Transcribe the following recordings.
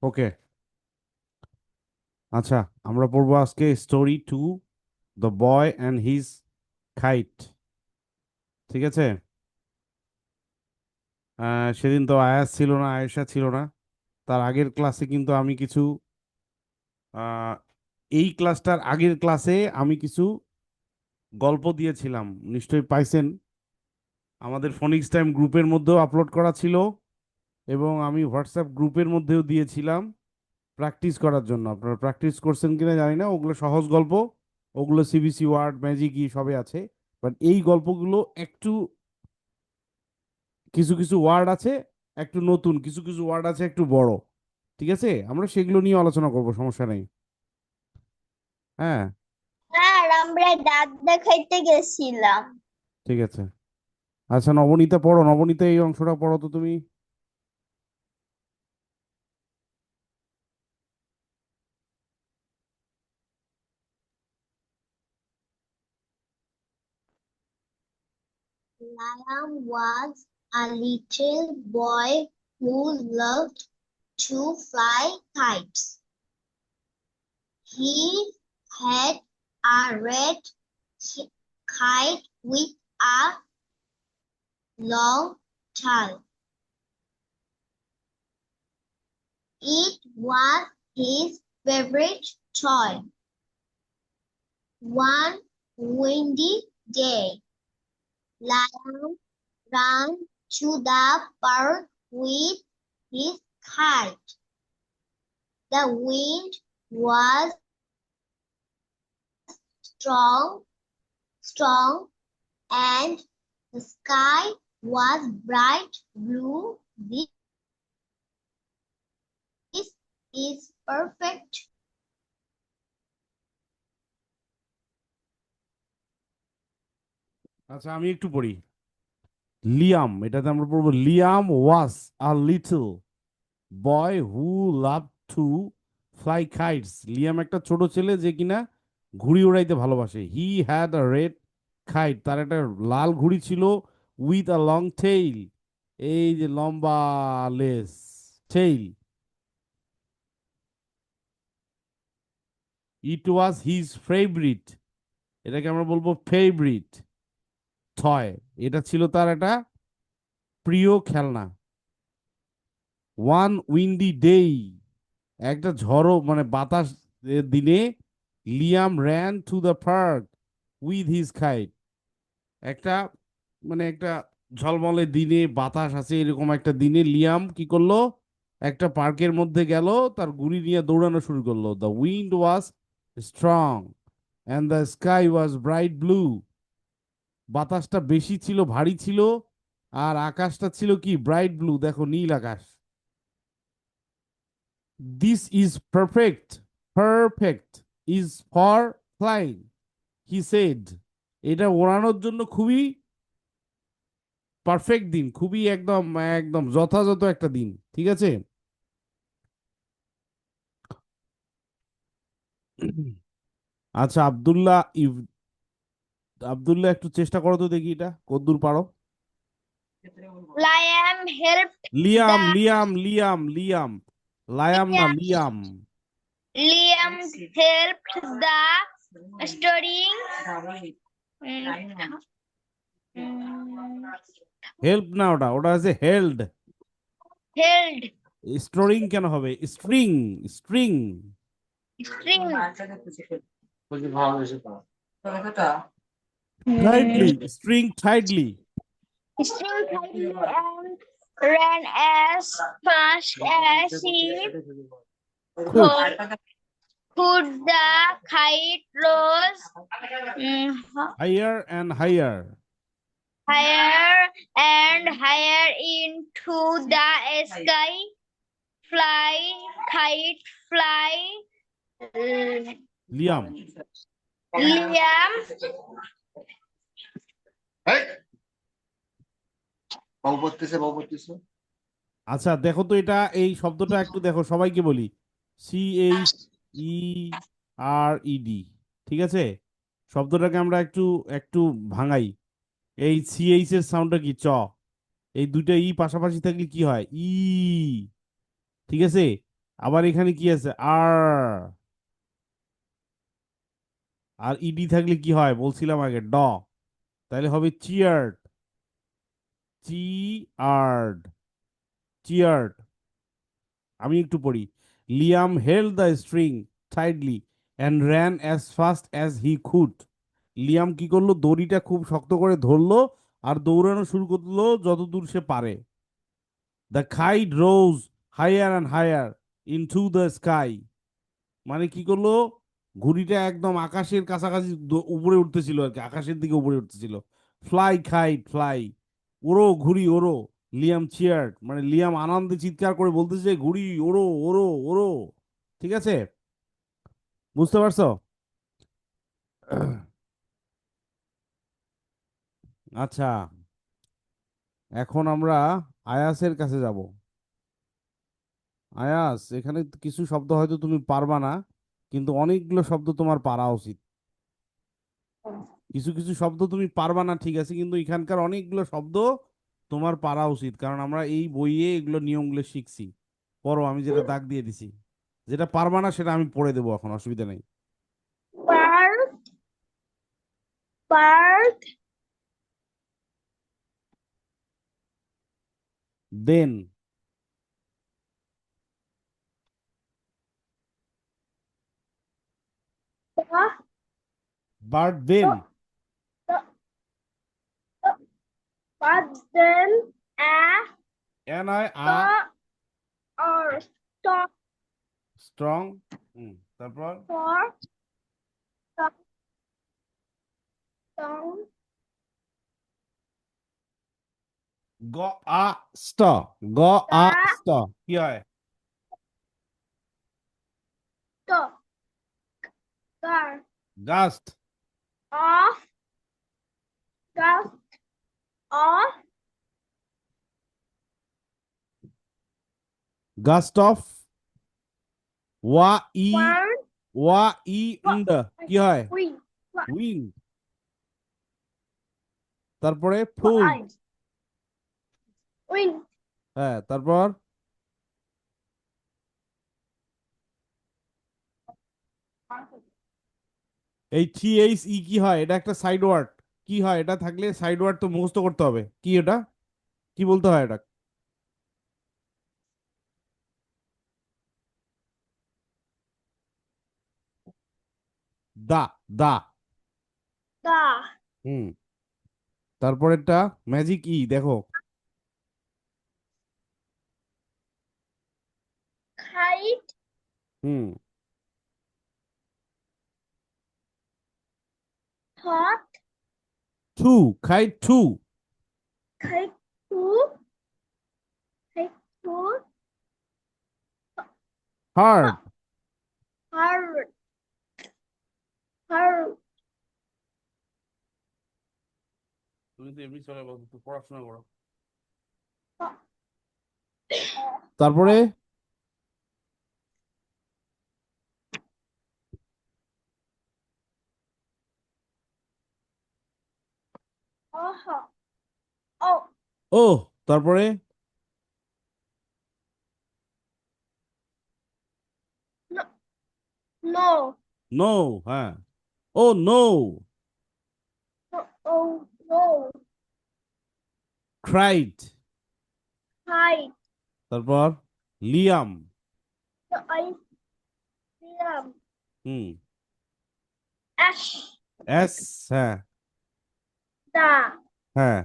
ওকে। আচ্ছা, আমরা পড়বো আজকে story two, the boy and his kite. ঠিক আছে। সেদিন তো আয়াস ছিল না, আয়েশা ছিল না। তার আগের ক্লাসে কিন্তু আমি কিছু আহ, এই ক্লাসটার আগের ক্লাসে আমি কিছু গল্প দিয়েছিলাম, নিশ্চয়ই পাইছেন। আমাদের ফোনিক্স টাইম গ্রুপের মধ্যেও আপলোড করা ছিল, এবং আমি হোয়াটসঅ্যাপ গ্রুপের মধ্যেও দিয়েছিলাম প্র্যাকটিস করার জন্য। আপনারা প্র্যাকটিস করছেন কিনা জানি না, ওগুলো সহজ গল্প, ওগুলো সিবিসি ওয়ার্ড ম্যাজিক ই সবে আছে। বাট এই গল্পগুলো একটু, কিছু কিছু ওয়ার্ড আছে একটু নতুন, কিছু কিছু ওয়ার্ড আছে একটু বড়। ঠিক আছে, আমরা সেগুলো নিয়ে আলোচনা করব, সমস্যা নেই। হ্যাঁ, আর আমরা দাঁত দেখাইতে গেছিলাম। ঠিক আছে। আচ্ছা, নবনীতা পড়ো, নবনীতা এই অংশটা পড়ো তো তুমি। Liam was a little boy who loved to fly kites. He had a red kite with a long tail. It was his favorite toy. One windy day, Lion ran to the park with his kite. The wind was strong, strong, and the sky was bright blue. This is perfect. আচ্ছা, আমি একটু পড়ি। Liam, এটাতে আমরা পড়বো, Liam was a little boy who love to fly kites. Liam একটা ছোট ছেলে যে কিনা ঘুড়ি উড়াইতে ভালোবাসে। হি হ্যাড আ রেড কাইট, তার একটা লাল ঘুড়ি ছিল। উইথ আ লং টেইল, এই যে লম্বা less, tail. It was his favourite, এটাকে আমরা বলবো ফেভারিট থয়। এটা ছিল তার একটা প্রিয় খেলনা। ওয়ান উইন্ডি ডে, একটা ঝড়ো মানে বাতাস দিনে, Liam ran to the park with his kite. একটা মানে একটা ঝলমলে দিনে, বাতাস আছে এরকম একটা দিনে লিয়াম কি করলো, একটা পার্কের মধ্যে গেল, তার গুড়ি নিয়ে দৌড়ানো শুরু করলো। The wind was strong and the sky was bright blue. বাতাসটা বেশি ছিল, ভারী ছিল, আর আকাশটা ছিল কি ব্রাইট ব্লু, দেখো নীল আকাশ। This is perfect, perfect is for flying, he said. এটা ওড়ানোর জন্য খুবই পারফেক্ট দিন, খুবই একদম একদম যথাযথ একটা দিন। ঠিক আছে। আচ্ছা, আব্দুল্লাহ একটু চেষ্টা করো তো দেখি এটা কতদূর পারো। Liam helped Liam, the Liam, Liam, Liam, Liam না, Liam. Liam helped the storing. Help না, ওটা ওটা আছে হেল্ড। Held স্টোরিং কেন হবে, string, string. string. Tightly, string tightly. String tightly and ran as fast as he খুব could. The kite rose higher and higher. higher and higher into the sky. Fly, kite, fly. Liam. Liam আচ্ছা দেখো তো, এটা এই শব্দটা একটু দেখো, সবাইকে বলি। CH ই আর ইডি। ঠিক আছে, শব্দটাকে আমরা একটু একটু ভাঙাই। এই CH এর সাউন্ডটা কি, চ। এই দুইটা ই পাশাপাশি থাকলে কি হয়, ই। ঠিক আছে, আবার এখানে কি আছে? আর ইডি থাকলে কি হয় বলছিলাম আগে, তাহলে হবে চিয়ার্ড। চিয়ার্ড। চিয়ার্ড। আমি একটু পড়ি। Liam held the string tightly and ran as fast as he could. Liam কি করলো? দড়িটা খুব শক্ত করে ধরলো আর দৌড়ানো শুরু করলো যতদূর সে পারে। The kite rose higher and higher into the sky. মানে কি করলো? ঘুড়িটা একদম আকাশের কাছাকাছি উপরে উঠতেছিল আর কি, আকাশের দিকে উপরে উঠতেছিল। Fly kite fly. ওড়ো ঘুড়ি ওড়ো। লিয়াম চিয়ার্ড, মানে লিয়াম আনন্দে চিৎকার করে বলতেছে ঘুড়ি ওড়ো ওড়ো ওড়ো। ঠিক আছে, বুঝতে পারছো? আচ্ছা, এখন আমরা আয়াসের কাছে যাব। আয়াস, এখানে কিছু শব্দ হয়তো তুমি পারবা না, কিন্তু অনেকগুলো শব্দ তোমার পারা উচিত। কিছু কিছু শব্দ তুমি পারবা না ঠিক আছে, কিন্তু এখানকার অনেকগুলো শব্দ তোমার পারা উচিত, কারণ আমরা এই বইয়ে এগুলো নিয়মগুলো শিখছি। পড়ো, আমি যেটা দাগ দিয়ে দিছি। যেটা পারবা না সেটা আমি পড়ে দেবো, এখন অসুবিধা নেই। Bird, bird, দেন। the, বার্ড দেন। the, the, the, but then এন আই আ the or stop স্ট্রং। তারপর for the song গ আ ষ্ট। গ আ the ষ্ট। কি হয়? the the gust. of the of gust of. ওয়া ই। one ওয়া ই ইন্ড। কি হয়? we wind. তারপরে for ফুল। eyes win হ্যাঁ, তারপর এই টি এইচ ই কি হয়? এটা একটা সাইড ওয়ার্ড। কি হয় এটা থাকলে? সাইড ওয়ার্ড তো মুখস্থ করতে হবে। কি এটা? কি বলতে হয় এটা? দা। দা। the হুম। তারপরেরটা ম্যাজিক ই, দেখো। kite hmm. thought two. খাই two. kite two kite two hard. hard hard তুমি তো এমনি চলে বলো, একটু পড়াশোনা করো। তারপরে oh oh ও। তারপরে no no নো। হ্যাঁ। Oh no. no oh no cried. kite তারপর লিয়াম। the ice cream hmm. ash S. হ্যাঁ। the হ্যাঁ।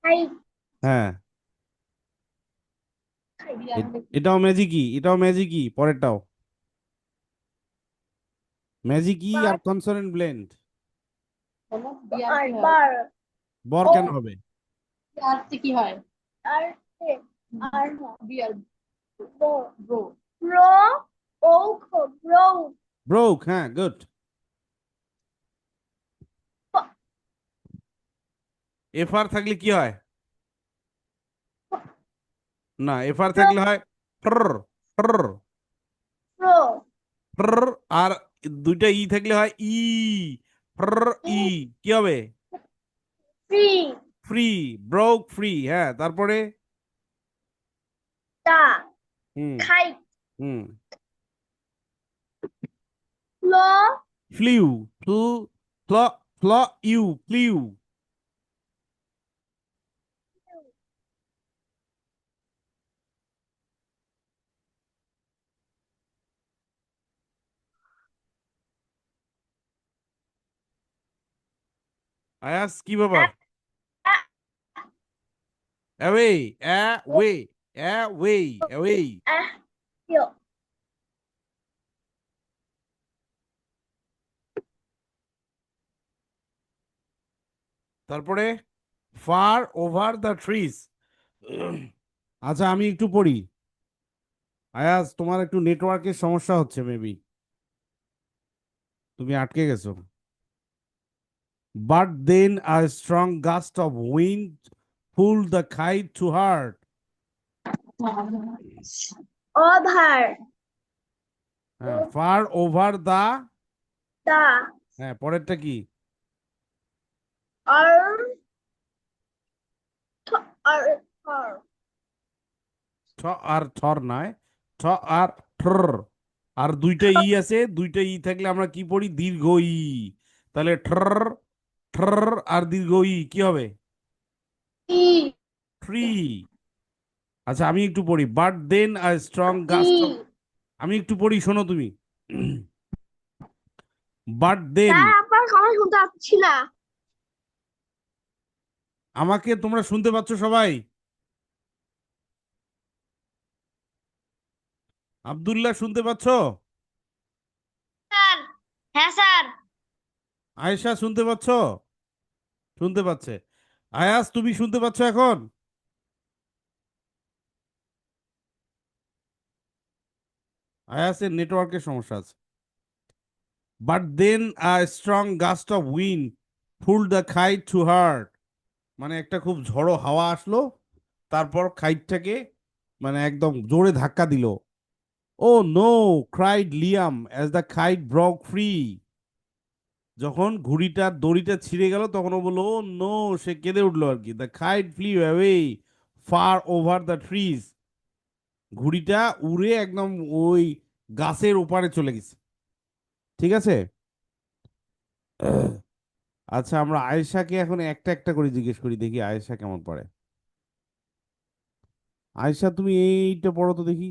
kite হ্যাঁ। এটাও ম্যাজিকই, এটাও ম্যাজিকই, পরেরটাও ম্যাজিকই আর but consonant blend. bar bar কেন oh হবে? কি হয়? r r bear bro bro bro oak bro broke. হ্যাঁ, গুড। এফ আর থাকলে কি হয়? না, এফ আর থাকলে হয় ফ্র। ফ্র। bro ফ্র। আর দুইটা ই থাকলে হয় ই। ফ্র। ই। কি হবে? free free. Broke free. হ্যাঁ, তারপরে the hmm. kite hmm Flew. flew flew flew আয়াস কি ব্যাপার away away away away Flew. তারপরে far over the trees আচ্ছা আমি একটু পড়ি আয়াস তোমার একটু নেটওয়ার্কের সমস্যা হচ্ছে মেবি তুমি আটকে গেছো but then a strong gust of wind pulled the kite to her Over হ্যাঁ far over the the হ্যাঁ পরেরটা কি or or ঠ আর থর নয় ঠ আর ঠর আর দুইটা ই আছে দুইটা ই থাকলে আমরা কি পড়ি দীর্ঘ ই তাহলে ঠর ঠর আর দীর্ঘ ই কি হবে E ট্রি আচ্ছা আমি একটু পড়ি but then a strong gust of E আমি একটু পড়ি শোনো তুমি বাট দেন স্যার আপনার কথা শুনতে পাচ্ছি না আমাকে তোমরা শুনতে পাচ্ছ সবাই আব্দুল্লাহ শুনতে পাচ্ছ স্যার হ্যাঁ স্যার আয়েশা শুনতে পাচ্ছ শুনতে পাচ্ছে আয়াস তুমি শুনতে পাচ্ছ এখন আয়াসের নেটওয়ার্কের সমস্যা আছে but then a strong gust of wind pulled the kite to hurt মানে একটা খুব ঝড়ো হাওয়া আসলো তারপর কাইটটাকে মানে একদম জোরে ধাক্কা দিল oh no cried Liam as the kite broke free যখন ঘুড়িটার দড়িটা ছিঁড়ে গেল তখন ও বললো ও নো সে কেঁদে উঠলো আর কি the kite flew away far over the trees ঘুড়িটা উড়ে একদম ওই গাছের ওপারে চলে গেছে ঠিক আছে আচ্ছা আমরা আয়েশাকে এখন একটা একটা করে জিজ্ঞেস করি দেখি আয়েশা কেমন পারে আয়েশা তুমি এইটা পড়ো তো দেখি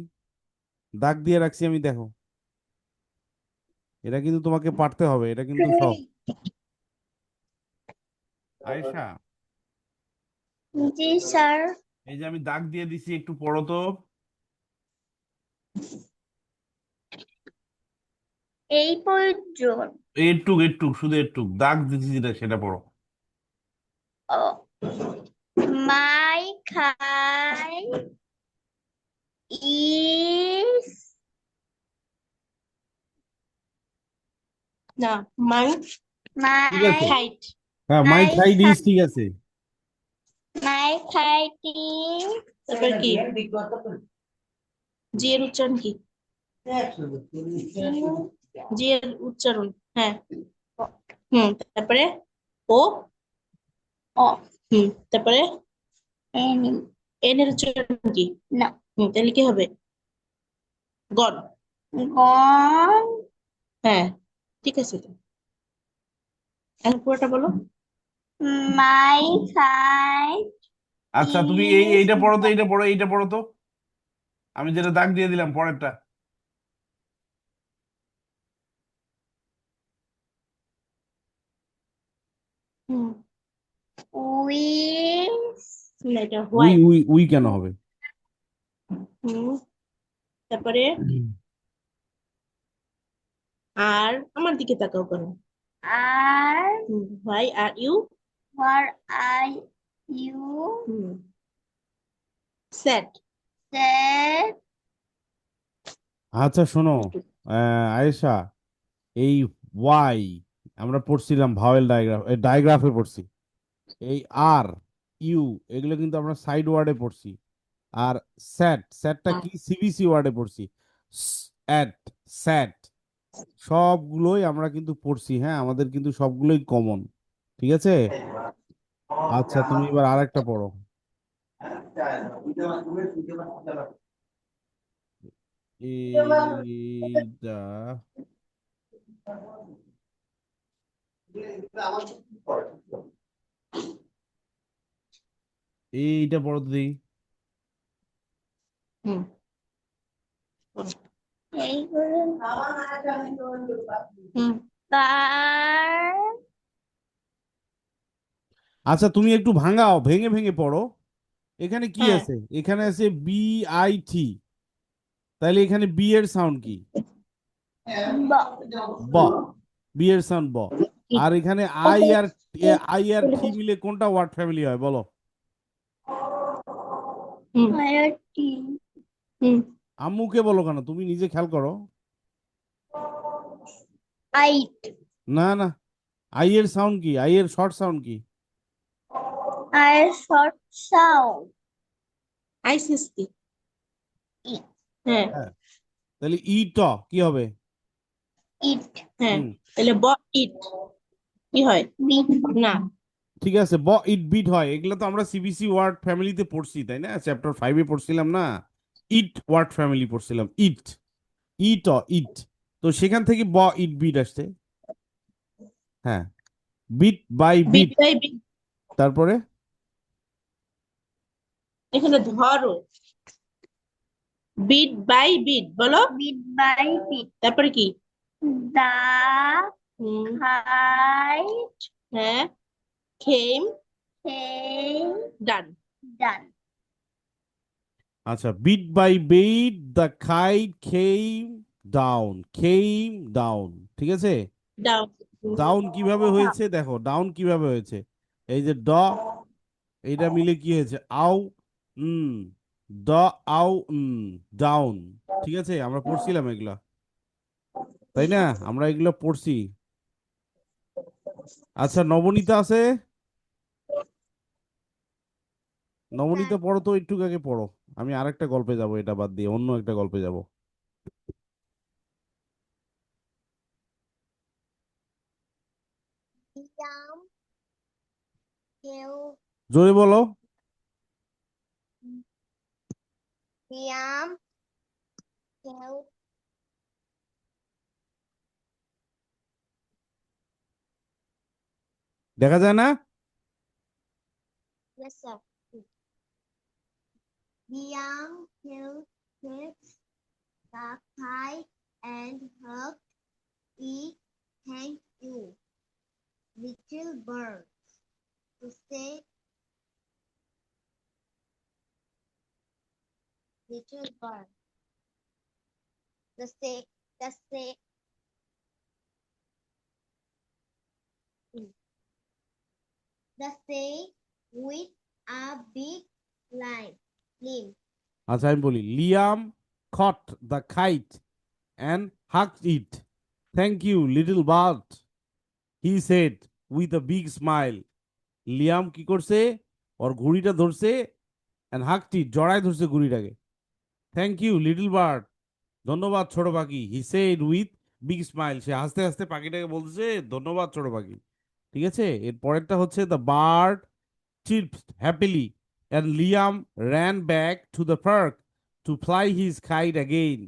দাগ দিয়ে রাখছি আমি দেখো এটা কিন্তু তোমাকে পারতে হবে এটা কিন্তু সব আয়েশা জি স্যার এই যে আমি দাগ দিয়ে দিছি একটু পড়ো তো এই পর্যন্ত একটু একটু শুধু একটু দাগ দিছি যেটা সেটা পড়ো মাই খাই ইজ না মাই ঠিক মাই আছে হাইট হ্যাঁ মাই মাই খাই দিস ঠিক আছে মাই খাইটি তারপর কি জি এর উচ্চারণ কি জি এর উচ্চারণ হ্যাঁ তারপরে ও ও তারপরে এনি এন এর উচ্চারণ কি না তাহলে কি হবে গন গন হ্যাঁ ঠিক আছে তো এখন পুরোটা বলো মাই খাই আচ্ছা তুমি এইটা পড়ো তো এইটা পড়ো তো আমি যেটা দাগ দিয়ে দিলাম পরেরটা হুম উই না, এটা we why we we can হবে হুম তারপরে আর আমার দিকে তাকাও করো আর why are you were I you sad said আচ্ছা শোনো আয়েশা এই ওয়াই আমরা পড়ছিলাম ভাওয়েল ডায়াগ্রাফে পড়ছি এই আর ইউ এগুলো কিন্তু আমরা সাইড ওয়ার্ডে পড়ছি আর স্যাটটা কি সিবিসি ওয়ার্ডে পড়ছি স্যাট স্যাট সবগুলোই আমরা কিন্তু পড়ছি হ্যাঁ আমাদের কিন্তু সবগুলোই কমন ঠিক আছে আচ্ছা তুমি এবার আরেকটা পড়ো এইটা এইটা পড়ো তো দেখি। হুম এইগুলো হুম বার আচ্ছা তুমি একটু ভাঙাও, ভেঙে ভেঙে পড়ো। এখানে কি হ্যাঁ আছে? এখানে আছে BIT, তাহলে এখানে বি এর সাউন্ড কি? ব ব। বি এর সাউন্ড ব। আর এখানে আই আর টি মিলে কোনটা ওয়ার্ড ফ্যামিলি হয় বলো? হুম আয়ারটি হুম আম্মুকে বলো কেন, তুমি নিজে খেয়াল করো। আইট না না, আই এর সাউন্ড কি? আই এর শর্ট সাউন্ড কি? আয়ের শর্ট সাউন্ড আইসিএসটি ই হ্যাঁ হ্যাঁ, তাহলে ই ট কি হবে? ইট হ্যাঁ হুম, তাহলে ব ইট কি হয় বিট না ঠিক আছে, ব ইট বিট হয়। এগুলো তো আমরা সিবিসি ওয়ার্ড ফ্যামিলিতে পড়ছি, তাই না? চ্যাপ্টার 5-এ পড়ছিলাম না? ইট ওয়ার্ড ফ্যামিলি পড়ছিলাম, ইট। ইট ইট, তো সেখান থেকে ব ইট বিট আসছে। হ্যাঁ, bit by bit bit. By bit তারপরে এখানে ধরো বিট বাই বিট বলো বিট বাই বিট তারপরে কি দা হুম হাইট হ্যাঁ খেম came ডান done আচ্ছা, bit by bit the kite came down, came down, ঠিক আছে। ডাউন ডাউন কিভাবে হয়েছে দেখো, ডাউন কিভাবে হয়েছে। এই যে ড, এইটা মিলে কি হয়েছে? আউ, উম, ড, আউ, ডাউন। ঠিক আছে, আমরা পড়ছিলাম এগুলা, তাই না? আমরা এগুলো পড়ছি। আচ্ছা, নবনীতা আছে? নবনীতা পড়ো তো, একটু আগে পড়ো। আমি আরেকটা গল্পে যাব, এটা বাদ দিয়ে অন্য একটা গল্পে যাব। Liam help জোরে বলো। Liam help দেখা যায় না? yes sir Liam help fix the kite and hugged it thank you little bird to say little bird the say the say with a big limb আচ্ছা আমি বলি, Liam caught the kite and hugged it. Thank you, little bird, he said with a big smile. Liam কি করছে? ওর ঘুড়িটা ধরছে, and hugged it, জড়ায় ধরছে ঘুড়িটাকে। Thank you little bird, ধন্যবাদ ছোট পাখি, he said with big smile, সে হাসতে হাসতে পাখিটাকে বলছে ধন্যবাদ ছোট পাখি। ঠিক আছে, এর পরেরটা হচ্ছে the bird chirped happily, and Liam ran back to the park to fly his kite again.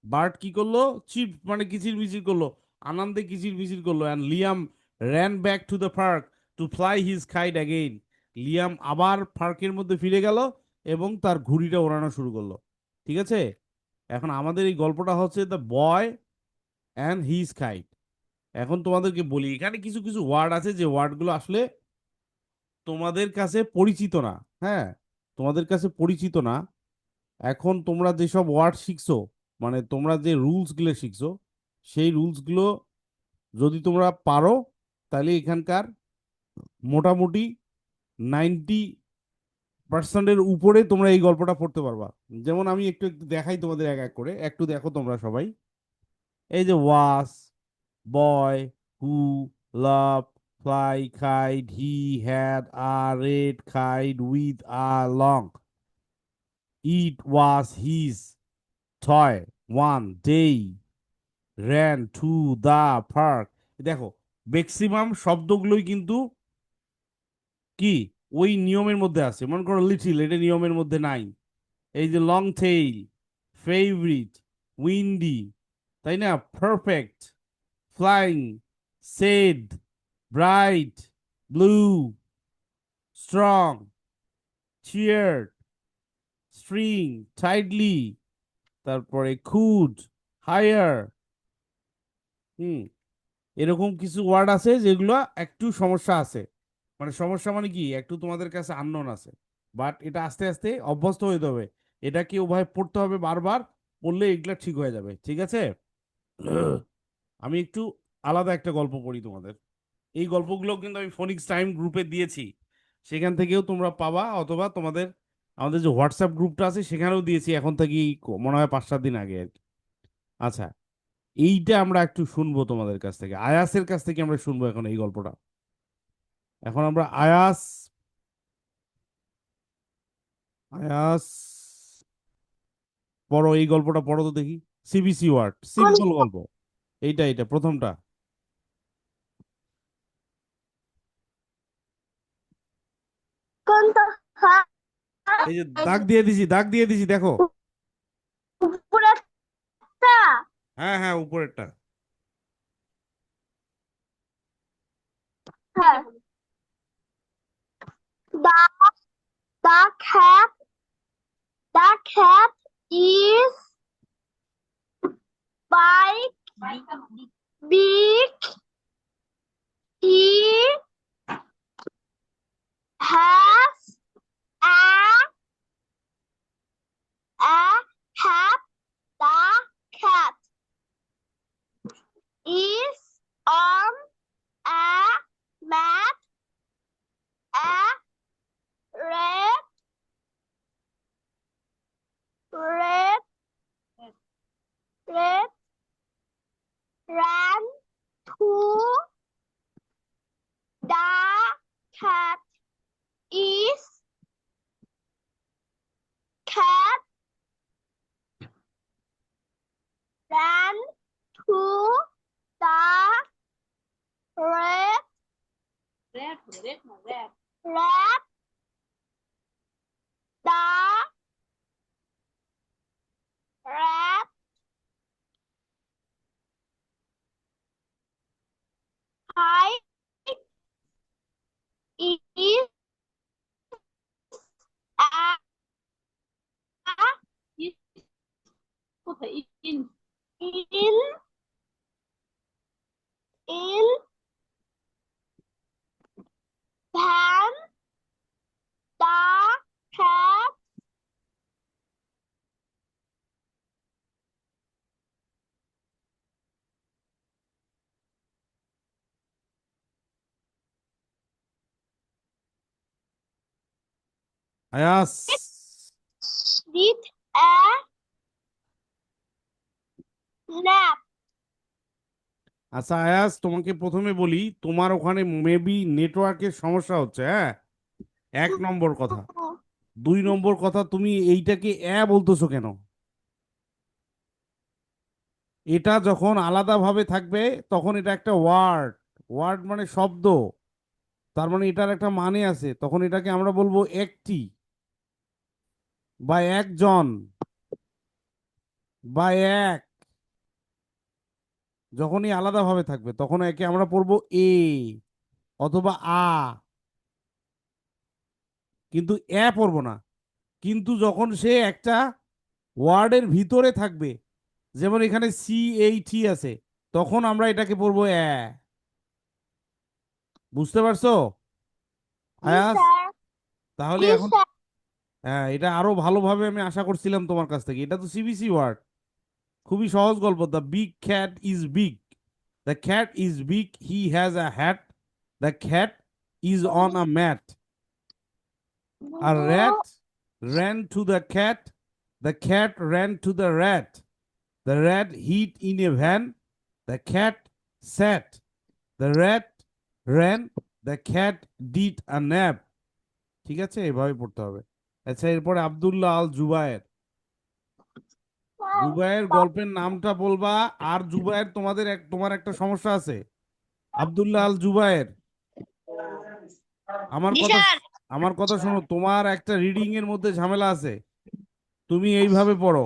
Bird কি করলো? চিপ মানে কিচির মিচির করলো, আনন্দে কিচির মিচির করলো। And Liam ran back to the park to fly his kite again. Liam আবার পার্কের মধ্যে ফিরে গেল এবং তার ঘুড়িটা ওড়ানো শুরু করলো। ঠিক আছে, এখন আমাদের এই গল্পটা হচ্ছে the boy and his kite. এখন তোমাদেরকে বলি, এখানে কিছু কিছু ওয়ার্ড আছে যে ওয়ার্ডগুলো আসলে তোমাদের কাছে পরিচিত না। হ্যাঁ, তোমাদের কাছে পরিচিত না। এখন তোমরা যেসব ওয়ার্ড শিখছো, মানে তোমরা যে রুলস গুলো শিখছো, সেই রুলস গুলো যদি তোমরা পারো, তাহলে এখানকার মোটামুটি 90% উপরে তোমরা এই গল্পটা পড়তে পারবা। যেমন আমি একটু একটু দেখাই তোমাদের এক এক করে, একটু দেখো তোমরা সবাই। এই যে was, boy, who, love, fly, kite, he had a red kite with a long, it was his toy one day, ran to the park। দেখো, ম্যাক্সিমাম শব্দগুলোই কিন্তু কি ওই নিয়মের মধ্যে আছে। মনে করো লিটিল, এটা নিয়মের মধ্যে নাই। এই যে লং টেইল, ফেভারিট, উইন্ডি, তাই না? Perfect, flying, said, bright, blue, strong, cheer, string, tightly, তারপরে খুড, হায়ার। হুম, এরকম কিছু ওয়ার্ড আছে যেগুলো একটু সমস্যা আছে। মানে সমস্যা মানে কি, একটু তোমাদের কাছে আননোন আছে, বাট এটা আস্তে আস্তে অভ্যস্ত হইতে হবে। এটাকে ওভাবে পড়তে হবে বারবার, পড়লে এগুলা ঠিক হয়ে যাবে, ঠিক আছে? আমি একটু আলাদা একটা গল্প পড়ি তোমাদের। এই গল্পগুলো কিন্তু আমি ফোনিক্স টাইম গ্রুপে দিয়েছি, সেখান থেকেও তোমরা পাবা, অথবা তোমাদের আমাদের যে হোয়াটসঅ্যাপ গ্রুপটা আছে সেখানেও দিয়েছি, এখন থেকে মনে হয় 5-7 দিন আগে আর কি। আচ্ছা, এইটা আমরা একটু শুনবো তোমাদের কাছ থেকে, আয়াসের কাছ থেকে আমরা শুনবো এখন এই গল্পটা। এখন আমরা আয়াস, আয়াস পড়ো, এই গল্পটা পড়ো তো দেখি। সিবিসি ওয়ার্ড, সিম্পল গল্প। এইটা প্রথমটা। কোনটা? হ্যাঁ, এই যে দাগ দিয়ে দিছি দেখো। উপরেরটা। হ্যাঁ হ্যাঁ, উপরেরটা। হ্যাঁ। The the cat the cat is big. He has a hat. The cat is on a mat. A red red ran to the cat. Is cat ran to the red rat. The rat hide is a in pan. The cat আয়াস, did a nap. আচ্ছা আয়াস, তোমাকে প্রথমে বলি, তোমার ওখানে maybe নেটওয়ার্কের সমস্যা হচ্ছে, হ্যাঁ? 1 নম্বর কথা। 2 নম্বর কথা, তুমি এইটাকে বলতেছো কেন? এটা যখন আলাদাভাবে থাকবে তখন এটা একটা ওয়ার্ড। ওয়ার্ড মানে শব্দ, তার মানে এটার একটা মানে আছে, তখন এটাকে আমরা বলবো একটি, বা একজন, বা এক। যখনই আলাদাভাবে থাকবে তখন একে আমরা পড়বো এ অথবা আ, কিন্তু পড়বো না। কিন্তু যখন সে একটা ওয়ার্ডের ভিতরে থাকবে, যেমন এখানে CHE আছে, তখন আমরা এটাকে পড়বো বুঝতে পারছো Yes, আয়াস? sir. তাহলে Yes, এখন sir. হ্যাঁ, এটা আরো ভালোভাবে আমি আশা করছিলাম তোমার কাছ থেকে। এটা তো সিবিসি ওয়ার্ড, খুবই সহজ গল্প। The big cat is big, the cat is big, he has a hat, the cat is on a mat, a rat ran to the cat ran to the rat hid in a van, the cat sat, the rat ran, the cat did a nap। ঠিক আছে, এভাবে পড়তে হবে। আচ্ছা, এরপরে আব্দুল্লাহ আল জুবায়ের। জুবায়ের গল্পের নামটা বলবা। আর জুবায়ের, তোমার একটা সমস্যা আছে। আব্দুল্লাহ আল জুবায়ের, আমার Yes, কথা sir. আমার কথা শোনো, তোমার একটা রিডিং এর মধ্যে ঝামেলা আছে। তুমি এইভাবে পড়ো,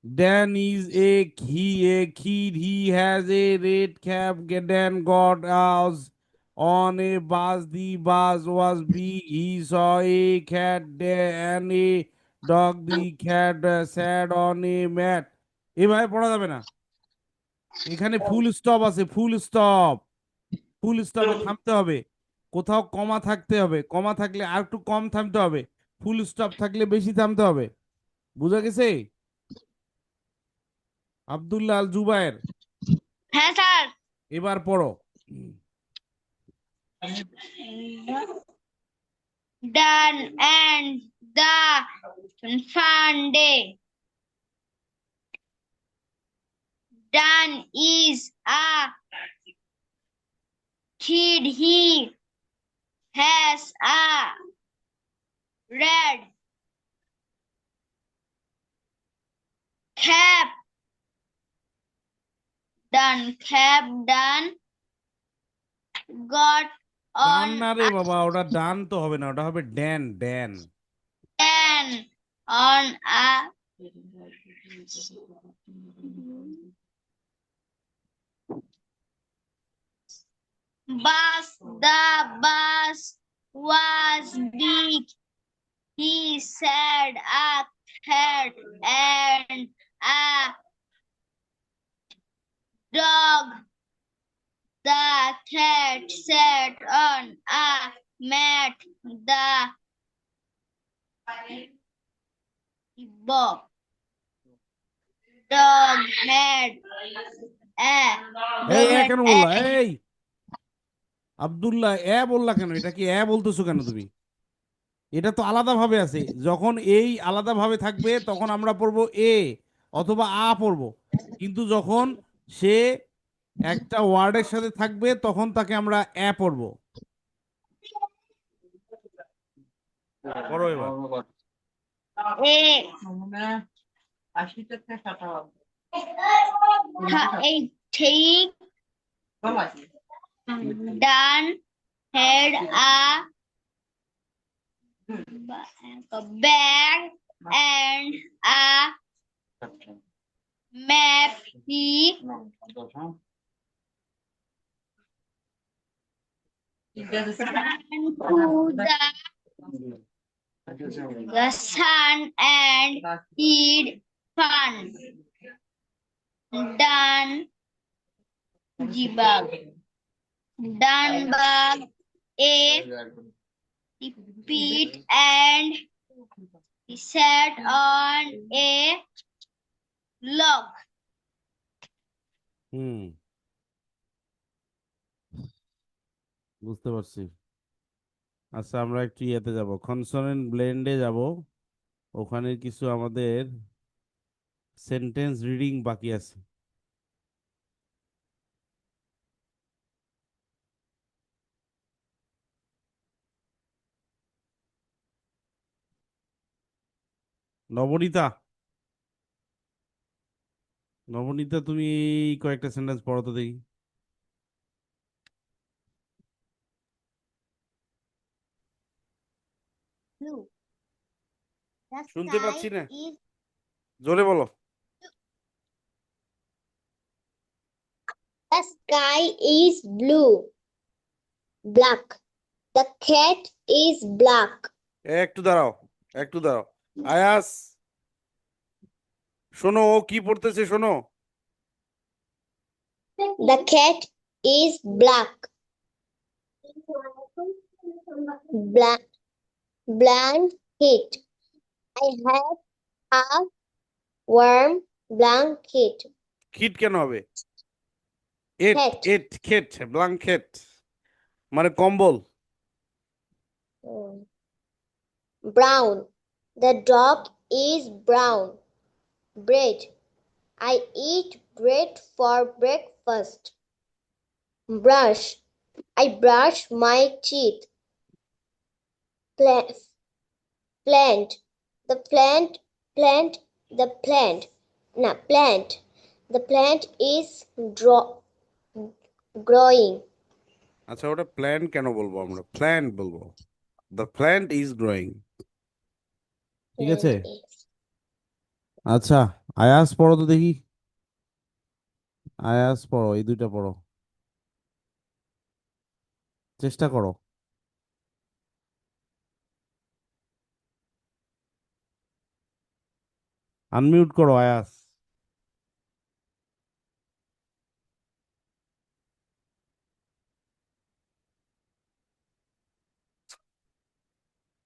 Dan is a kid. He has a red cap. Dan got us on a bus. The bus was big. He saw a cat there and a dog. The cat sat on a mat. এভাবে পড়া যাবে না, এখানে full stop আছে, full stop, ফুল স্টপে থামতে হবে, কোথাও কমা থাকতে হবে, কমা থাকলে আর একটু কম থামতে হবে, ফুল স্টপ থাকলে বেশি থামতে হবে। বুঝা গেছে? আব্দুল্লাহ আল জুবায়ের, হ্যাঁ স্যার। এবার পড়ো। Done and the fun day. Dan is a kid. He has a red cap. Dan got done on না রে বাবা, ওটা ডান তো হবে না, ওটা হবে Dan, Dan. an on a bus. The bus was big. He said a cat and a dog. The cat sat on a mat. The dog had এই a কেন বললা? এই আব্দুল্লাহ বললা কেন? এটা কি বলতেছো কেন তুমি? এটা তো আলাদা ভাবে আছে, যখন এই আলাদা ভাবে থাকবে তখন আমরা পড়বো এ অথবা পড়বো, কিন্তু যখন সে একটা ওয়ার্ডের সাথে থাকবে তখন তাকে আমরা পড়বো। পড়ো এবার। take Dan had a bag and a map. He ran to the sun and had fun. Dan bag a repeat and he sat on a log. বুঝতে পারছি। আচ্ছা, আমরা একটু ইয়েতে যাব, কনসোনেন্ট ব্লেন্ডে যাব, ওখানে কিছু আমাদের সেন্টেন্স রিডিং বাকি আছে। নবনীতা, নবনীতা তুমি এই কয়েকটা সেন্টেন্স পড়ো তো দেখি। Blue. The শুনতে sky পাচ্ছি না, is জোরে বলো। The sky is blue. Black. The cat is black. একটু দাঁড়াও, একটু দাঁড়াও। আয়াস, শোনো, ও কি পড়তেছে শোনো। The cat is black. Blanket. I have a warm blanket. খিট কেন হবে? এট, Cat. এট, খেট, ব্ল্যাঙ্কেট মানে কম্বল। Brown. The dog is brown. Bread. I eat bread for breakfast. Brush. I brush my teeth. Plant. The plant. The plant is growing. আচ্ছা, ওটা plant কেন বলবো? আমরা plant বলবো। The plant is growing. ঠিক আছে? আচ্ছা, আয়াস পড়ো তো দেখি। আয়াস পড়ো, এই দুইটা পড়ো, চেষ্টা করো। আনমিউট করো আয়াস।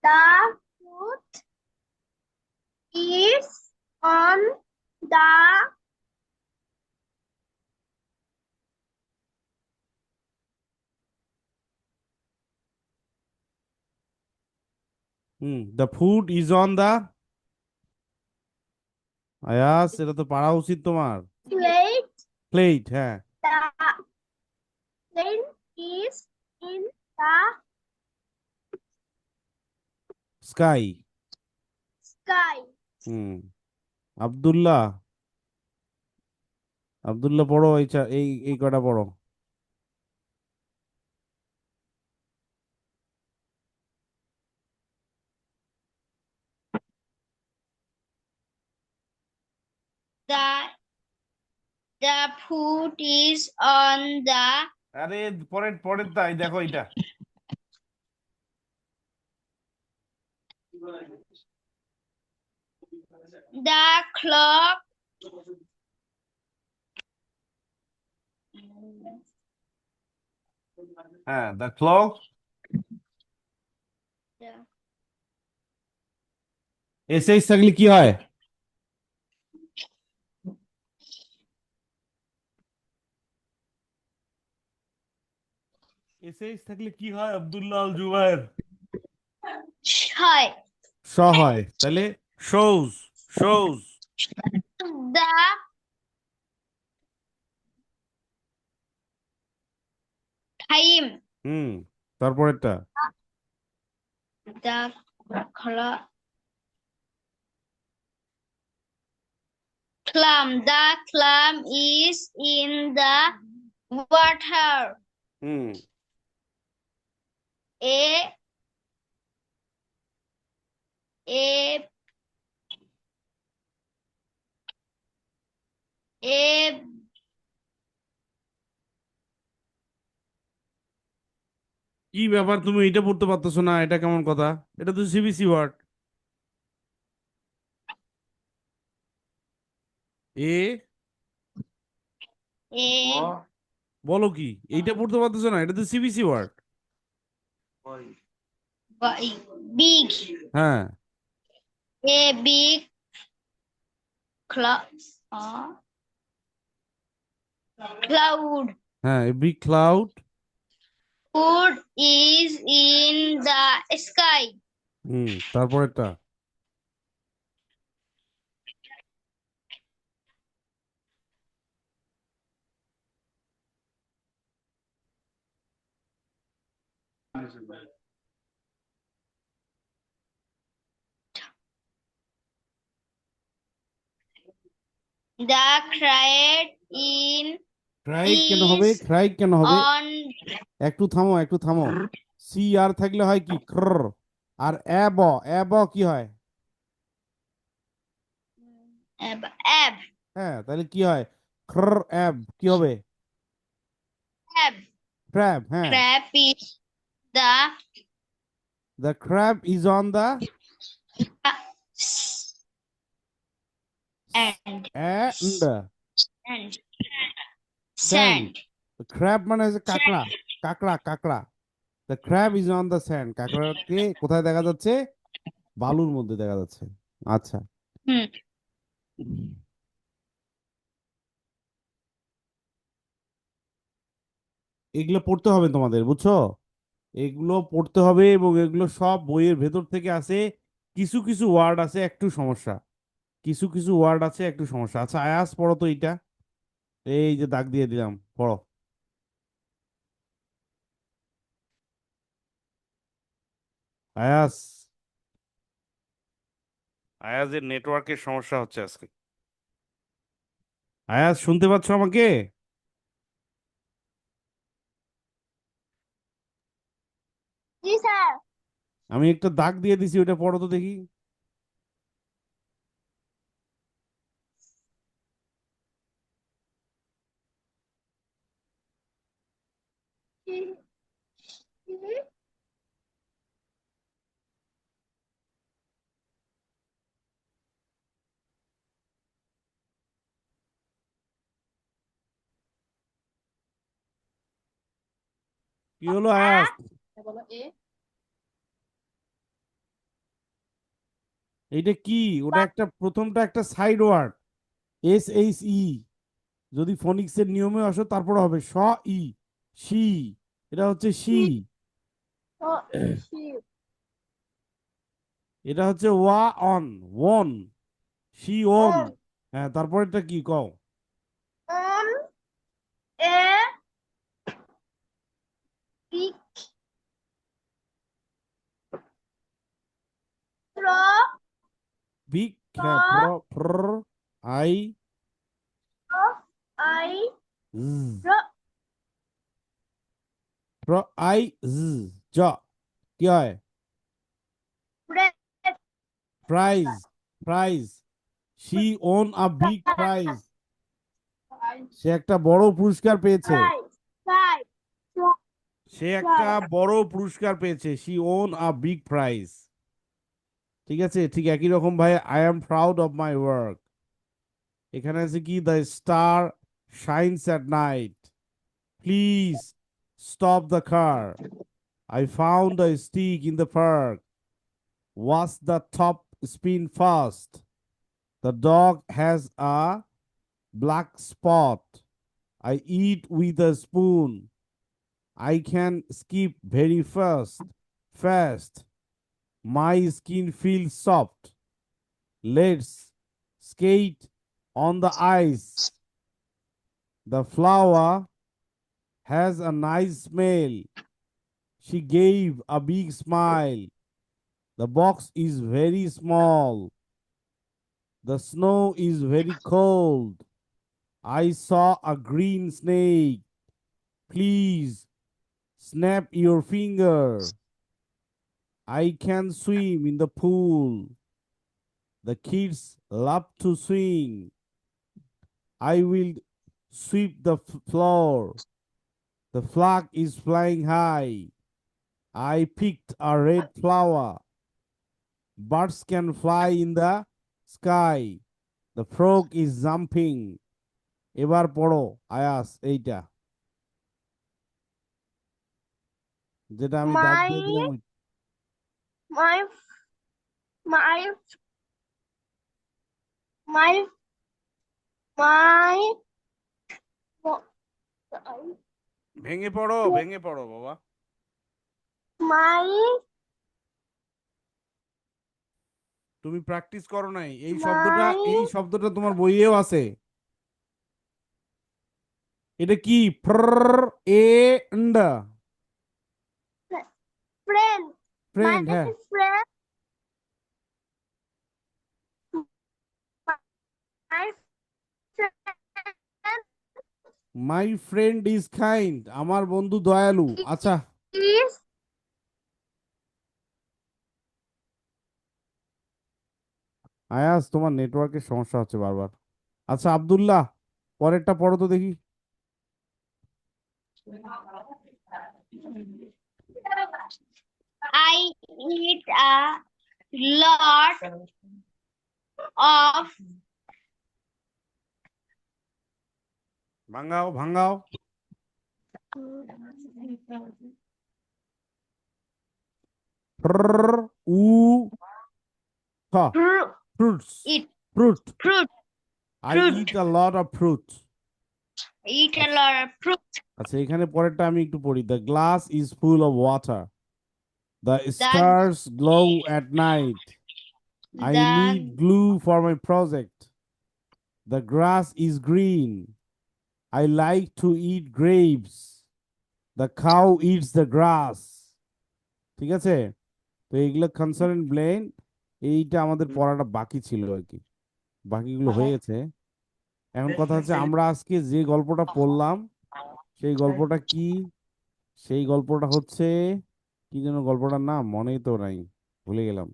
The foot is on the the food is on the, Ayas এটা তো পারা উচিত তোমার। plate. প্লেট, হ্যাঁ। The plane is in the sky. sky. হুম। আব্দুল্লাহ, আব্দুল্লাহ পড়ো, এই কটা পড়ো। The the foot is on the আরে পরের পরের তাই দেখো এটা। the clock. হ্যাঁ, দ্য ক্লক। এসএইচ থাকলে কি হয়? এসএইচ থাকলে কি হয় আব্দুল্লাহ আল জুবায়ের? Hi. শ হয়, তাহলে শোজ, শোজ। The time. হুম, তারপরেরটা। The clock. Clam. The clam is in the water. Hmm, A a a কি ব্যাপার, তুমি এটা পড়তে পারতেছো না? এটা কেমন কথা? এটা তো সিবিসি ওয়ার্ড। এ a বলো কি, এইটা পড়তে পারতেছো না? এটা তো সিবিসি ওয়ার্ড। big হ্যাঁ, a big cloud. Cloud. হ্যাঁ, a big cloud. Food is in the sky. তারপরেরটা। The crowd in ক্রাইক কেন হবে? is ক্রাইক কেন হবে? on একটু থামো, একটু থামো। সি আর থাকলে হয় কি ক্র, আর অ্যাব, অ্যাব কি হয়? ab হ্যাঁ, তাহলে কি হয়? ক্র অ্যাব কি হবে? ab. ক্র্যাব, হ্যাঁ। Crab is the the crab is on the and and and sand. sand. Crab মানে হচ্ছে কাঁকড়া, কাঁকড়া, কাঁকড়া। The crab is on the sand, কাঁকড়াকে কোথায় দেখা যাচ্ছে? বালুর মধ্যে দেখা যাচ্ছে। আচ্ছা, Hmm. এগুলো পড়তে হবে তোমাদের, বুঝছো? এগুলো পড়তে হবে এবং এগুলো সব বইয়ের ভেতর থেকে আসে। কিছু কিছু ওয়ার্ড আছে একটু সমস্যা, কিছু কিছু ওয়ার্ড আছে একটু সমস্যা। আচ্ছা, আয়াস পড়ো তো এইটা, এই যে দাগ দিয়ে দিলাম, পড়ো। আয়াস, আয়াজের নেটওয়ার্কের সমস্যা হচ্ছে আজকে। আয়াস শুনতে পাচ্ছ আমাকে? Yes, sir. আমি একটা দাগ দিয়ে দিছি, ওটা পড়ো তো দেখি। কি হলো আয়াস? বলো এ। এইটা কি? ওটা একটা প্রথমটা একটা সাইড ওয়ার্ড, SHE। যদি ফনিক্সের নিয়মে আসো তারপর হবে ই, শি। এটা হচ্ছে শি। এটা হচ্ছে ওয়া অন, ওন, শি ওন। হ্যাঁ, তারপরেরটা কি কও? On a big frog, big, হ্যাঁ, ফ্র, আই, I জ, frog, ফ্র, আই, জ, জ। কি হয়? bread, prize, prize. She won a big prize. সে একটা বড় পুরস্কার পেয়েছে। five, সে একটা বড় পুরস্কার পেয়েছে। She won a big prize. ঠিক আছে, ঠিক একই রকম ভাই, I am proud of my work. এখানে আছে কি, the star shines at night, please stop the car, I found a stick in the park, watch the top spin fast, the dog has a black spot, I it with a spoon, I can skip very fast. My skin feels soft. Let's skate on the ice. The flower has a nice smell. She gave a big smile. The box is very small. The snow is very cold. I saw a green snake. Please snap your finger. I can swim in the pool. The kids love to swing. I will sweep the floor. The flag is flying high. I picked a red flower. Birds can fly in the sky. The frog is jumping. এবার পড়ো আয়াস এইটা, যেটা আমি দাগ my, দিয়ে দিলাম। my, my, my, my, ভেঙে পড়ো, ভেঙে পড়ো বাবা। my, তুমি প্র্যাকটিস করো নাই এই শব্দটা। my এই শব্দটা তোমার বইয়েও আছে। এটা কি? ফ্রেন্ড, friend, my ফ্রেন্ড, হ্যাঁ। friend, my friend my friend is kind, আমার বন্ধু দয়ালু। আচ্ছা is আয়াস, তোমার নেটওয়ার্কের সমস্যা হচ্ছে বারবার। আচ্ছা আব্দুল্লাহ, পরেরটা পড়ো তো দেখি। I eat a lot of ভাঙাও, ভাঙাও। উ, হ, fruit. Fruits, Eat fruit. fruit. I eat a lot of fruit. Eat a lot of fruit. আচ্ছা, এখানে পরেরটা আমি একটু পড়ি। The glass is full of water, the The stars glow at night, I need the glue for my project, the grass is green, I like to it grapes, the cow it's the grass. ঠিক আছে, তো এইগুলো concern blende, এইটা আমাদের পড়াটা বাকি ছিল আর কি। বাকিগুলো হয়ে গেছে। এখন কথা হচ্ছে, আমরা আজকে যে গল্পটা পড়লাম সেই গল্পটা কি? সেই গল্পটা হচ্ছে কি যেন, গল্পটার নাম মনেই তো নাই, ভুলে গেলাম।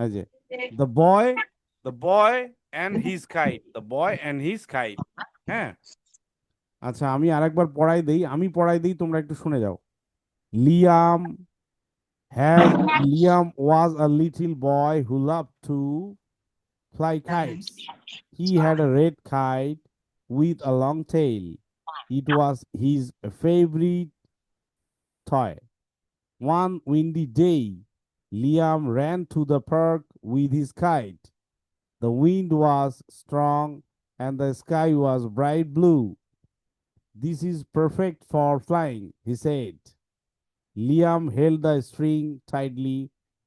এই যে the boy, the boy and his kite, the boy and his kite. হ্যাঁ, আচ্ছা আমি আরেকবার পড়াই দেই তোমরা একটু শুনে যাও। Liam Liam was a little boy who loved to fly kites. He had a red kite with a long tail. It was his favorite toy. One windy day, Liam ran to the park with his kite. The wind was strong and the sky was bright blue. This is perfect for flying, he said. Liam held the string tightly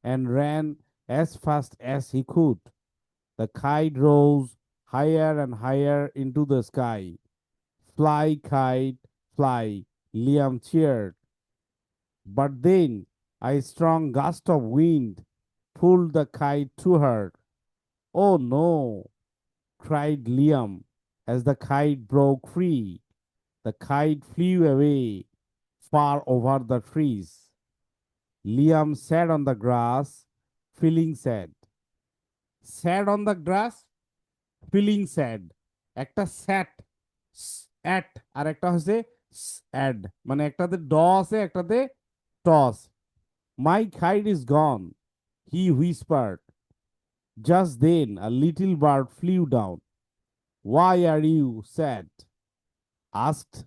and ran as fast as he could. The kite rose higher and higher into the sky. Fly, kite, fly, Liam cheered. But then a strong gust of wind pulled the kite too hard. Oh no, cried Liam as the kite broke free. The kite flew away far over the trees. Liam sat on the grass, feeling sad. Sat on the grass, feeling sad. একটা স্যাট at আর একটা হচ্ছে add, মানে একটাতে ড আছে একটাতে টস। My kite is gone, he whispered. Just then a little bird flew down. Why are you sad? asked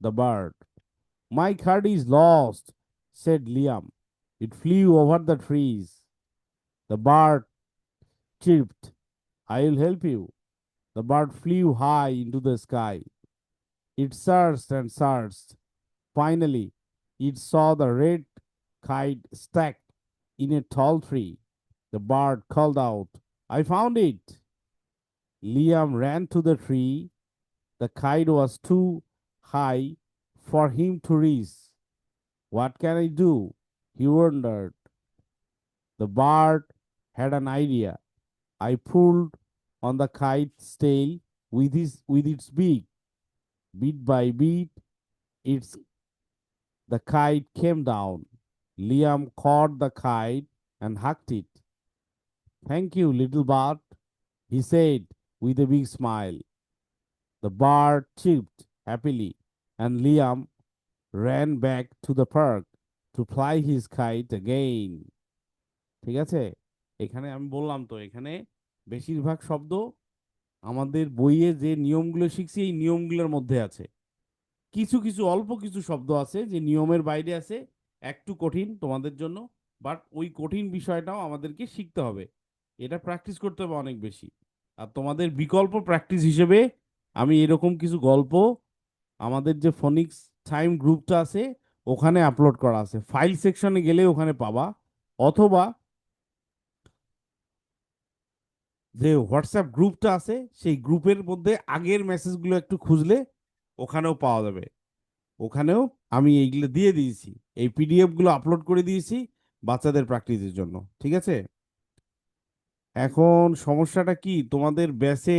the bird. My kite is lost, said Liam. It flew over the trees. The bird chirped, I'll help you. The bird flew high into the sky. It searched and searched. Finally, it saw the red kite stacked in a tall tree. The bird called out, I found it. Liam ran to the tree. The kite was too high for him to reach. What can I do? He wondered. The bird had an idea. I pulled on the kite's tail with its beak. Bit by bit, its the kite came down. Liam caught the kite and hugged it. Thank you, little bird, he said with a big smile. The bird chirped happily, and Liam ran back to the park to fly his kite again. ঠিক আছে, এখানে আমি বললাম তো এখানে বেশিরভাগ শব্দ আমাদের বইয়ে যে নিয়মগুলো শিখছি এই নিয়মগুলোর মধ্যে আছে। কিছু কিছু অল্প কিছু শব্দ আছে যে নিয়মের বাইরে আছে, একটু কঠিন তোমাদের জন্য, বাট ওই কঠিন বিষয়টাও আমাদেরকে শিখতে হবে। এটা প্র্যাকটিস করতে হবে অনেক বেশি। আর তোমাদের বিকল্প প্র্যাকটিস হিসেবে আমি এরকম কিছু গল্প আমাদের যে ফনিক্স টাইম গ্রুপটা আছে ওখানে আপলোড করা আছে, ফাইল সেকশনে গেলে ওখানে পাবা, অথবা যে হোয়াটসঅ্যাপ গ্রুপটা আছে সেই গ্রুপের মধ্যে আগের মেসেজগুলো একটু খুঁজলে ওখানেও পাওয়া যাবে। ওখানেও আমি এইগুলো দিয়ে দিয়েছি, এই পিডিএফ গুলো আপলোড করে দিয়েছি বাচ্চাদের প্র্যাকটিসের জন্য। ঠিক আছে, এখন সমস্যাটা কি, তোমাদের ব্যাচে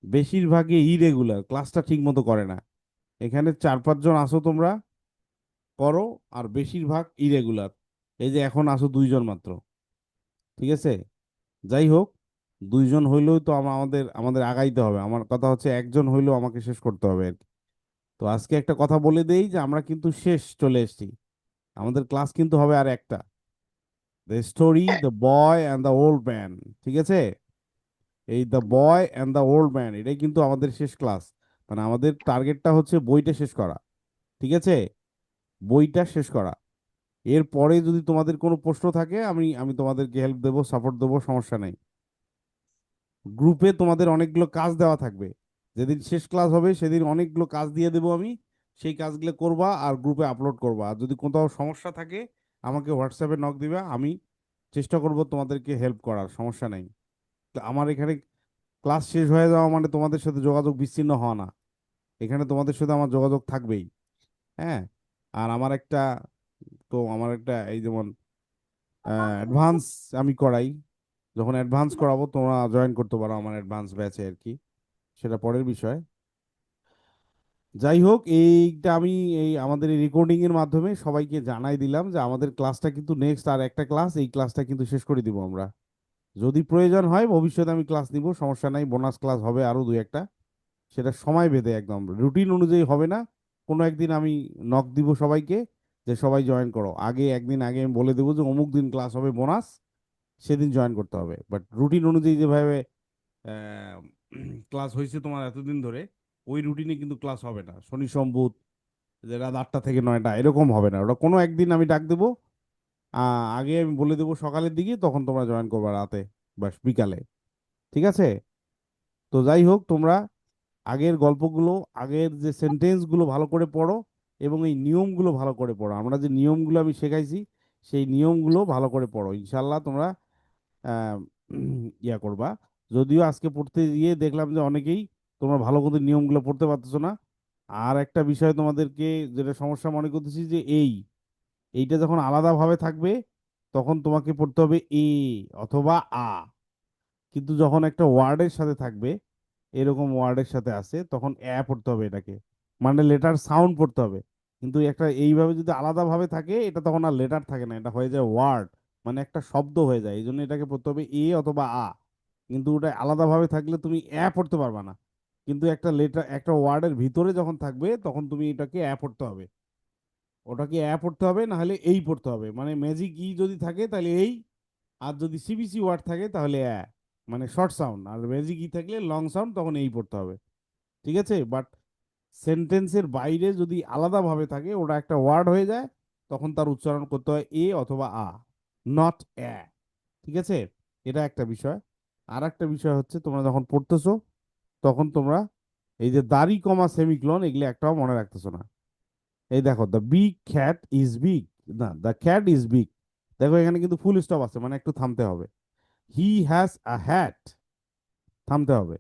বেশিরভাগই ইরেগুলার, ক্লাসটা ঠিক মতো করে না। এখানে 4-5 জন আসো তোমরা করো, আর বেশিরভাগ ইরেগুলার। এই যে এখন আসো 2 জন মাত্র। ঠিক আছে, যাই হোক, 2 জন হইলেও তো আমাদের আমাদের আগাইতে হবে। আমার কথা হচ্ছে 1 জন হইলেও আমাকে শেষ করতে হবে আর কি। তো আজকে একটা কথা বলে দেই যে আমরা কিন্তু শেষ চলে এসেছি, আমাদের ক্লাস কিন্তু হবে আর একটা, the story the boy and the old man. ঠিক আছে, এই the boy and the old man এটাই কিন্তু আমাদের শেষ ক্লাস। মানে আমাদের টার্গেটটা হচ্ছে বইটা শেষ করা। ঠিক আছে, বইটা শেষ করা। এরপরে যদি তোমাদের কোনো প্রশ্ন থাকে আমি আমি তোমাদেরকে হেল্প দেবো, সাপোর্ট দেবো, সমস্যা নেই। গ্রুপে তোমাদের অনেকগুলো কাজ দেওয়া থাকবে, যেদিন শেষ ক্লাস হবে সেদিন অনেকগুলো কাজ দিয়ে দেবো আমি, সেই কাজগুলো করবা আর গ্রুপে আপলোড করবা। আর যদি কোথাও সমস্যা থাকে আমাকে হোয়াটসঅ্যাপে নক দিবা, আমি চেষ্টা করব তোমাদেরকে হেল্প করার, সমস্যা নেই। তো আমার এখানে ক্লাস শেষ হয়ে যাওয়া মানে তোমাদের সাথে যোগাযোগ বিচ্ছিন্ন হওয়া না, এখানে তোমাদের সাথে আমার যোগাযোগ থাকবেই। হ্যাঁ, আর আমার একটা এই যেমন অ্যাডভান্স আমি করাই, যখন অ্যাডভান্স করাবো তোমরা জয়েন করতে পারো আমার অ্যাডভান্স ব্যাচে আর কি, সেটা পরের বিষয়। যাই হোক, এইটা আমি এই আমাদের এই রেকর্ডিং এর মাধ্যমে সবাইকে জানাই দিলাম যে আমাদের ক্লাসটা কিন্তু নেক্সট আর একটা ক্লাস, এই ক্লাসটা কিন্তু শেষ করে দিব আমরা। যদি প্রয়োজন হয় ভবিষ্যতে আমি ক্লাস নিব, সমস্যা নাই, বোনাস ক্লাস হবে আরো 2-1টা, সেটা সময় বেঁধে একদম রুটিন অনুযায়ী হবে না। কোনো একদিন আমি নক দিব সবাইকে যে সবাই জয়েন করো, আগে একদিন আগে আমি বলে দেবো যে অমুক দিন ক্লাস হবে বোনাস, সেদিন জয়েন করতে হবে। বাট রুটিন অনুযায়ী যেভাবে ক্লাস হয়েছে তোমার এতদিন ধরে, ওই রুটিনে কিন্তু ক্লাস হবে না। শনি সোম বুধ যে রাত 8টা থেকে 9টা এরকম হবে না, ওটা কোনো একদিন আমি ডাক দেবো। আগে আমি বলে দেবো সকালের দিকে, তখন তোমরা জয়েন করবে রাতে বা বিকালে। ঠিক আছে? তো যাই হোক, তোমরা আগের গল্পগুলো, আগের যে সেন্টেন্সগুলো ভালো করে পড়ো এবং এই নিয়মগুলো ভালো করে পড়ো। আমরা যে নিয়মগুলো আমি শেখাইছি সেই নিয়মগুলো ভালো করে পড়ো, ইনশাল্লাহ তোমরা আহ, ইয়া করবা। যদিও আজকে পড়তে গিয়ে দেখলাম যে অনেকেই তোমরা ভালো করে নিয়মগুলো পড়তে পারতেছো না। আর একটা বিষয় তোমাদেরকে যেটা সমস্যা মনে করতেছি যে এইটা যখন আলাদাভাবে থাকবে তখন তোমাকে পড়তে হবে এ অথবা আ, কিন্তু যখন একটা ওয়ার্ডের সাথে থাকবে, এরকম ওয়ার্ডের সাথে আছে, তখন পড়তে হবে এটাকে, মানে লেটার সাউন্ড পড়তে হবে। কিন্তু একটা এইভাবে যদি আলাদাভাবে থাকে এটা তখন আর লেটার থাকে না, এটা হয়ে যায় ওয়ার্ড, মানে একটা শব্দ হয়ে যায়। এই জন্য এটাকে পড়তে হবে এ অথবা আ। কিন্তু ওটা আলাদাভাবে থাকলে তুমি পড়তে পারবা না। কিন্তু একটা লেটার একটা ওয়ার্ডের ভিতরে যখন থাকবে তখন তুমি এটাকে পড়তে হবে। ওটাকে পড়তে হবে, না হলে এই পড়তে হবে। মানে ম্যাজিক যদি থাকে তাহলে এই, আর যদি সিবিসি ওয়ার্ড থাকে তাহলে মানে শর্ট সাউন্ড, আর ম্যাজিক থাকলে লং সাউন্ড, তখন এই পড়তে হবে। ঠিক আছে? বাট সেন্টেন্সের বাইরে যদি আলাদাভাবে থাকে, ওটা একটা ওয়ার্ড হয়ে যায়, তখন তার উচ্চারণ করতে হয় এ অথবা আ, নট ঠিক আছে? এটা একটা বিষয়। আর একটা বিষয় হচ্ছে, তোমরা যখন পড়তেছো তখন তোমরা এই যে দাড়ি কমা সেমিক্লোন এগুলো একটাও মনে রাখতেছো না। এই দেখো, the big cat is big, না দ্য ক্যাট ইজ বিগ। দেখো এখানে কিন্তু ফুল স্টপ আছে, মানে একটু থামতে হবে। হি হ্যাজ আ হ্যাট, থামতে হবে।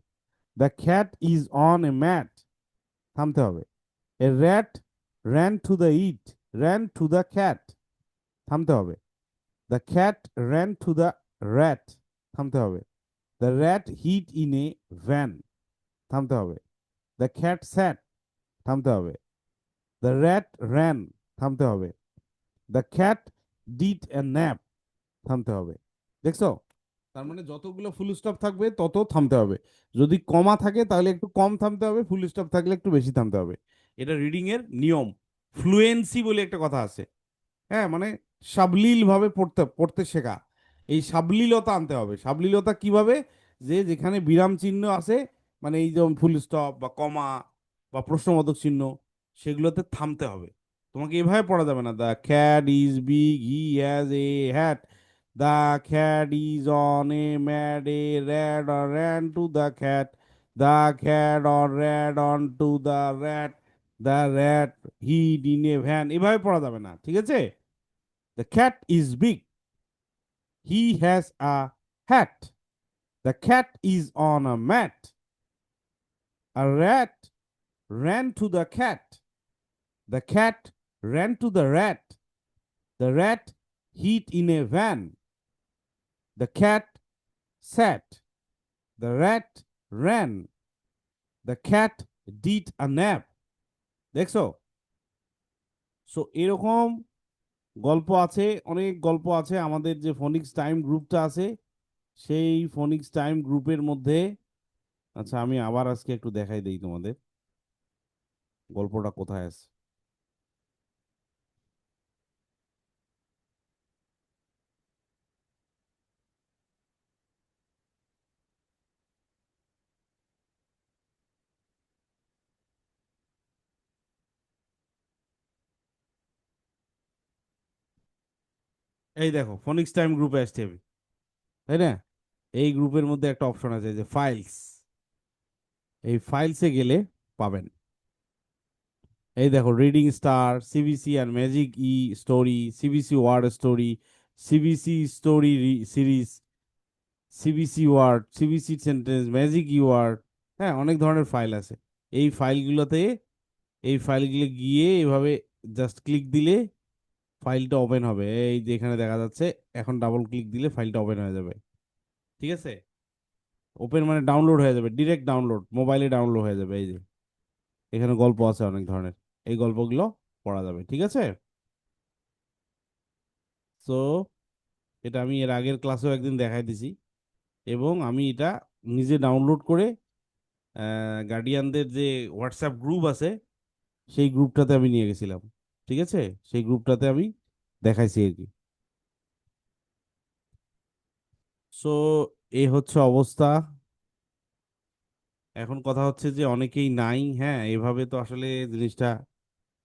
The cat is on a mat, থামতে হবে। A rat ran to the it, ran to the cat, থামতে হবে। The cat ran to the rat, থামতে হবে। The rat hit in a van, থামতে হবে। দ্য ক্যাট স্যাট, থামতে হবে। দ্য র্যাট র্যান, থামতে হবে। The cat did a nap, থামতে হবে। দেখছো? তার মানে যতগুলো ফুল স্টপ থাকবে তত থামতে হবে। যদি কমা থাকে তাহলে একটু কম থামতে হবে, ফুল স্টপ থাকলে একটু বেশি থামতে হবে। এটা রিডিং এর নিয়ম। ফ্লুয়েন্সি বলে একটা কথা আছে। হ্যাঁ, মানে সাবলীল ভাবে পড়তে পড়তে শেখা। এই সাবলীলতা আনতে হবে। সাবলীলতা কিভাবে? যে যেখানে বিরাম চিহ্ন আছে, মানে এই যেমন ফুল স্টপ বা কমা বা প্রশ্নবোধক চিহ্ন, সেগুলোতে থামতে হবে। তোমাকে এভাবে পড়া যাবে না, the cat is big, he has a hat, the cat is on a mad, a rad or ran to the cat, the cat or rad on to the rat, the rat hid in a van, এভাবে পড়া যাবে না। ঠিক আছে? The cat is big, he has a hat, the cat is on a mat, a rat ran to the cat, the cat ran to the rat, the rat hid in a van, the cat sat, the rat ran, the cat did a nap. দেখছো? So এরকম গল্প আছে, অনেক গল্প আছে। আমাদের যে Phoenix time গ্রুপটা আছে, সেই ফোনিক্স টাইম গ্রুপের মধ্যে, আচ্ছা আমি আবার আজকে একটু দেখাই দেই তোমাদের গল্পটা কোথায় আছে। এই দেখো, ফোনিক্স টাইম গ্রুপে আসছি আমি, তাই না? এই গ্রুপের মধ্যে একটা অপশন আছে যে ফাইলস, এই ফাইলসে গেলে পাবেন। এই দেখো, রিডিং স্টার, সিবিসি আর magic story, CBC word story, CBC story series, CBC word, CBC sentence, magic word. হ্যাঁ, অনেক ধরনের ফাইল আছে। এই ফাইলগুলোতে, এই ফাইলগুলো গিয়ে এভাবে জাস্ট ক্লিক দিলে ফাইলটা ওপেন হবে। এই যে এখানে দেখা যাচ্ছে, এখন ডাবল ক্লিক দিলে ফাইলটা ওপেন হয়ে যাবে। ঠিক আছে? ওপেন মানে ডাউনলোড হয়ে যাবে, ডিরেক্ট ডাউনলোড, মোবাইলে ডাউনলোড হয়ে যাবে। এই যে এখানে গল্প আছে অনেক ধরনের, এই গল্পগুলো পড়া যাবে। ঠিক আছে? সো এটা আমি এর আগের ক্লাসেও একদিন দেখাই দিছি, এবং আমি এটা নিজে ডাউনলোড করে গার্ডিয়ানদের যে হোয়াটসঅ্যাপ গ্রুপ আছে সেই গ্রুপটাতে আমি নিয়ে গেছিলাম, ঠিক আছে, সেই গ্রুপটাতে আমি দেখাইছি আর কি। সো এই হচ্ছে অবস্থা। এখন কথা হচ্ছে যে অনেকেই নাই, হ্যাঁ, এভাবে তো আসলে জিনিসটা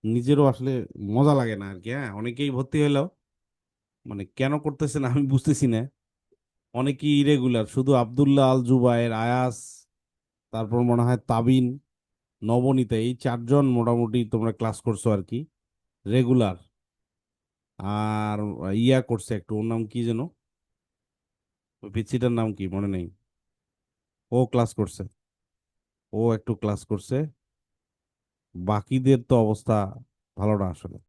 নিজেরও আসলে মজা লাগে না আর কি। হ্যাঁ, অনেকেই ভর্তি হলো, মানে কেন করতেছে না আমি বুঝতেছি না। অনেকেই ইরেগুলার, শুধু আব্দুল্লাহ আল জুবায়ের, আয়াস, তারপর মনে হয় তাবিন, নবনীতা, এই চারজন মোটামুটি তোমরা ক্লাস করছো আর কি রেগুলার। আর ইয়া করছে একটু, ওর নাম কি যেন, ওই পিচ্ছিটার নাম কি মনে নেই, ও ক্লাস করছে, ও একটু ক্লাস করছে। বাকিদের তো অবস্থা ভালো না আসলে।